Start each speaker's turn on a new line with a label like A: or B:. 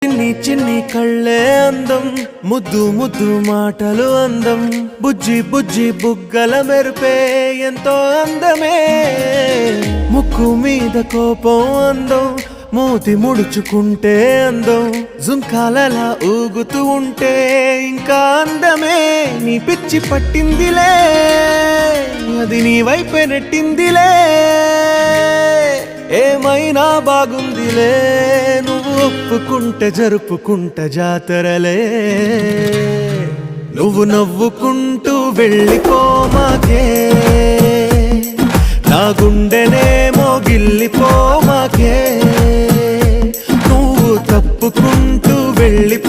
A: చిన్ని చిన్ని కళ్ళే అందం, ముద్దు ముద్దు మాటలు అందం, బుజ్జి బుజ్జి బుగ్గల మెరుపే ఎంతో అందమే. ముక్కు మీద కోపం అందం, మూతి ముడుచుకుంటే అందం, జుంకాలలా ఊగుతూ ఉంటే ఇంకా అందమే. నీ పిచ్చి పట్టిందిలే, అది నీ వైపే నెట్టిందిలే. ఏమైనా బాగుందిలే, నువ్వు ఒప్పుకుంటే జరుపుకుంట జాతరలే. నువ్వు నవ్వుకుంటూ వెళ్ళిపోమాకే, నా గుండెనేమో గిల్లిపోమాకే. నువ్వు తప్పుకుంటూ వెళ్ళి